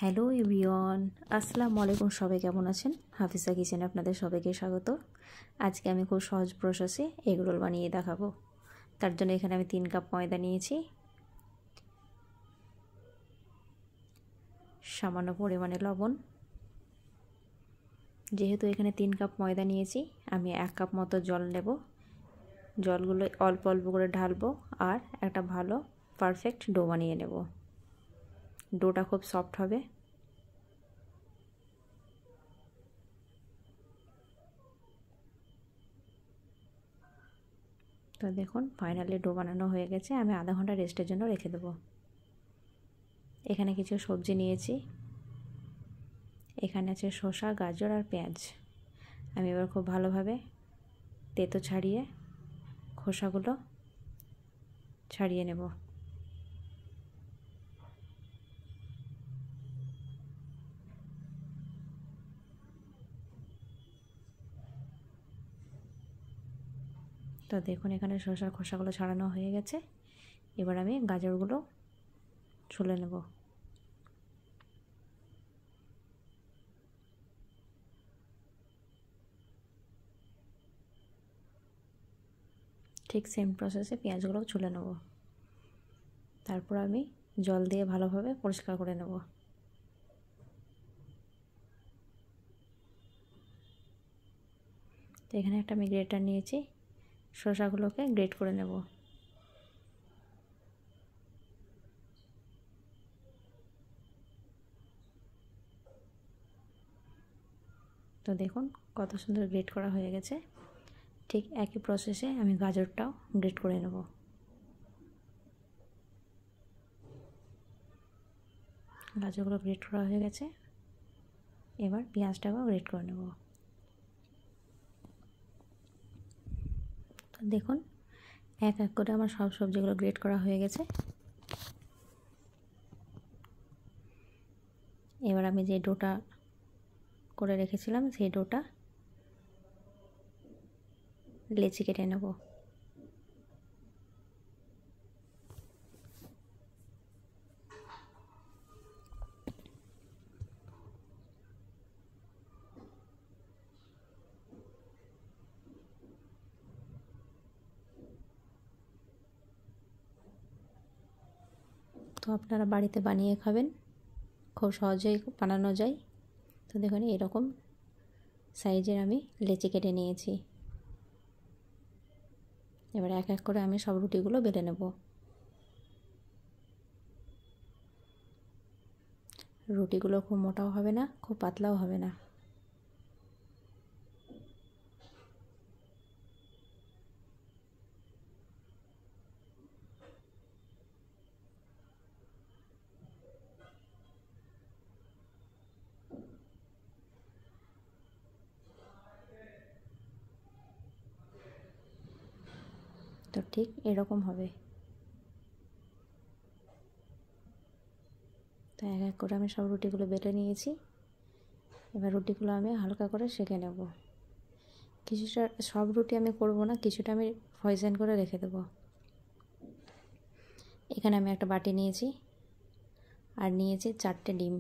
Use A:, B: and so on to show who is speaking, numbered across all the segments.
A: Hello everyone, আসসালামু আলাইকুম। সবাই কেমন আছেন? হাফিজা কিচেনে আপনাদের সবাইকে স্বাগত। আজকে আমি খুব সহজ প্রসেসে এগ রোল বানিয়ে দেখাবো। তার জন্য এখানে আমি 3 কাপ ময়দা নিয়েছি, সামান্য পরিমাণে লবণ। যেহেতু এখানে 3 কাপ ময়দা নিয়েছি, আমি 1 কাপ মতো জল নেব। জলগুলো অল্প অল্প করে ঢালবো আর একটা ভালো পারফেক্ট ডো বানিয়ে নেব। ডোটা খুব সফট হবে। তো দেখুন ফাইনালি ডো বানানো হয়ে গেছে। আমি আধা ঘন্টা রেস্টের জন্য রেখে দেবো। এখানে কিছু সবজি নিয়েছি। এখানে আছে শসা, গাজর আর পেঁয়াজ। আমি এবার খুব ভালোভাবে তেতো ছাড়িয়ে খোসাগুলো ছাড়িয়ে নেব। তো দেখুন এখানে শসার খোসাগুলো ছাড়ানো হয়ে গেছে। এবার আমি গাজরগুলো ছুলে নেব। ঠিক সেম প্রসেসে পেঁয়াজগুলোও ছুলে নেব। তারপর আমি জল দিয়ে ভালোভাবে পরিষ্কার করে নেব। তো এখানে একটা আমি গ্রেটার নিয়েছি, শসাগুলোকে গ্রেট করে নেব। তো দেখুন কত সুন্দর গ্রেট করা হয়ে গেছে। ঠিক একই প্রসেসে আমি গাজরটাও গ্রেট করে নেব। গাজরগুলো গ্রেট করা হয়ে গেছে। এবার পেঁয়াজটাকেও গ্রেট করে নেব। তো দেখুন এক এক করে আমার সব সবজিগুলো গ্রেট করা হয়ে গেছে। এবার আমি যে ডোটা করে রেখেছিলাম সেই ডোটা লেচি কেটে নেব। তো আপনারা বাড়িতে বানিয়ে খাবেন, খুব সহজেই বানানো যায়। তো দেখুন এরকম সাইজের আমি লেচি কেটে নিয়েছি। এবার এক এক করে আমি সব রুটিগুলো বেলে নেব। রুটিগুলো খুব মোটাও হবে না, খুব পাতলাও হবে না। তো ঠিক এরকম হবে। তো এক এক করে আমি সব রুটিগুলো বেলে নিয়েছি। এবার রুটিগুলো আমি হালকা করে সেঁকে নেব। কিছুটা সব রুটি আমি করব না, কিছুটা আমি ফ্রোজেন করে রেখে দেব। এখানে আমি একটা বাটি নিয়েছি আর নিয়েছি 4টে ডিম।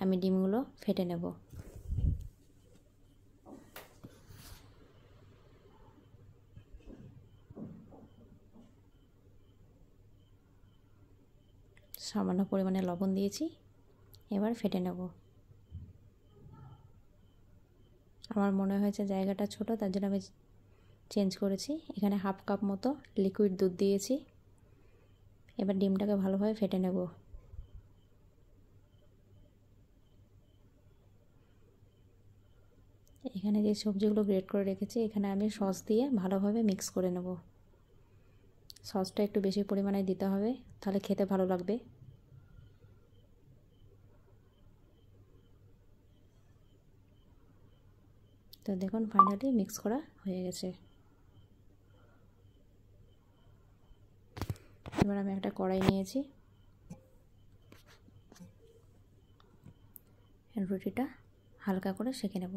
A: আমি ডিমগুলো ফেটে নেব। সামান্য পরিমাণে লবণ দিয়েছি। এবার ফেটে নেব। আমার মনে হয়েছে জায়গাটা ছোট, তার জন্য আমি চেঞ্জ করেছি। এখানে হাফ কাপ মতো লিকুইড দুধ দিয়েছি। এবার ডিমটাকে ভালোভাবে ফেটে নেব। এখানে যে সবজিগুলো গ্রেট করে রেখেছি এখানে আমি সস দিয়ে ভালোভাবে মিক্স করে নেব। সসটা একটু বেশি পরিমাণে দিতে হবে, তাহলে খেতে ভালো লাগবে। তো দেখুন ফাইনালি মিক্স করা হয়ে গেছে। এবার আমি একটা কড়াই নিয়েছি। রুটিটা হালকা করে সেঁকে নেব।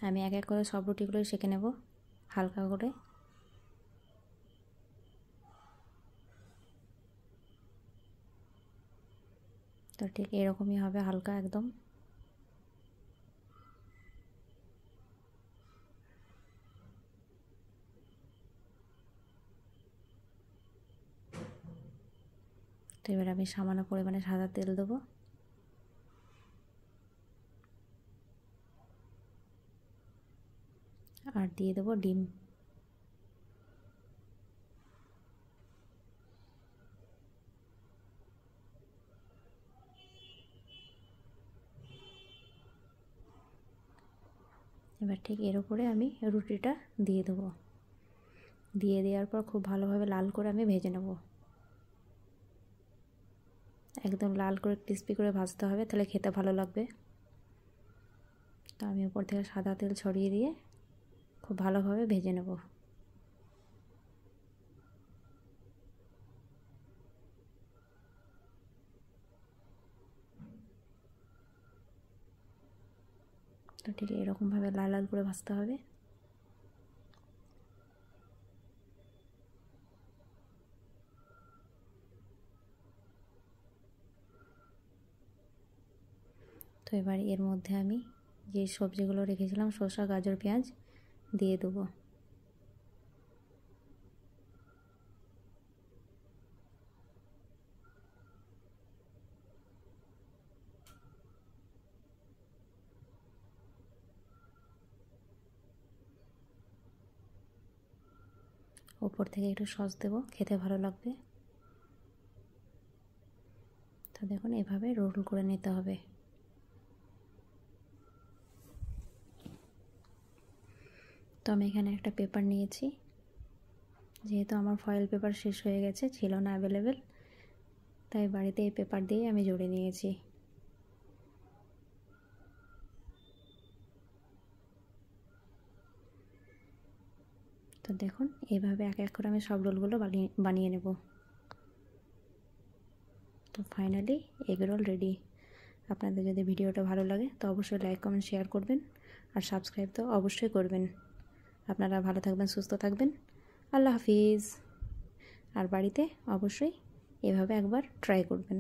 A: আমি এক এক করে সব রুটিগুলোই সেঁকে নেব হালকা করে। তো ঠিক এরকমই হবে, হালকা একদম। তো এবার আমি সামান্য পরিমাণে সাদা তেল দেবো, আর দিয়ে দেবো ডিম। এবার ঠিক এর উপরে আমি রুটিটা দিয়ে দেবো। দিয়ে দেওয়ার পর খুব ভালোভাবে লাল করে আমি ভেজে নেব। একদম লাল করে ক্রিস্পি করে ভাজতে হবে, তাহলে খেতে ভালো লাগবে। তো আমি উপর থেকে সাদা তেল ছড়িয়ে দিয়ে খুব ভালোভাবে ভেজে নেব। তো ঠিক এরকমভাবে লাল লাল করে ভাজতে হবে। তো এবার এর মধ্যে আমি যে সবজিগুলো রেখেছিলাম, শসা, গাজর, পেঁয়াজ দিয়ে দেবো। ওপর থেকে একটু সস দেবো, খেতে ভালো লাগবে। তো দেখুন এভাবে রোল করে নিতে হবে। তো আমি এখানে একটা পেপার নিয়েছি, যেহেতু আমার ফয়েল পেপার শেষ হয়ে গেছে, ছিল না অ্যাভেলেবেল, তাই বাড়িতে এই পেপার দিয়ে আমি জড়ে নিয়েছি। তো দেখুন এইভাবে এক এক করে আমি সব রোলগুলো বানিয়ে নেব। তো ফাইনালি এগ রোল রেডি। আপনাদের যদি ভিডিওটা ভালো লাগে তো অবশ্যই লাইক, কমেন্ট, শেয়ার করবেন, আর সাবস্ক্রাইব তো অবশ্যই করবেন। আপনারা ভালো থাকবেন, সুস্থ থাকবেন। আল্লাহ হাফিজ। আর বাড়িতে অবশ্যই এভাবে একবার ট্রাই করবেন।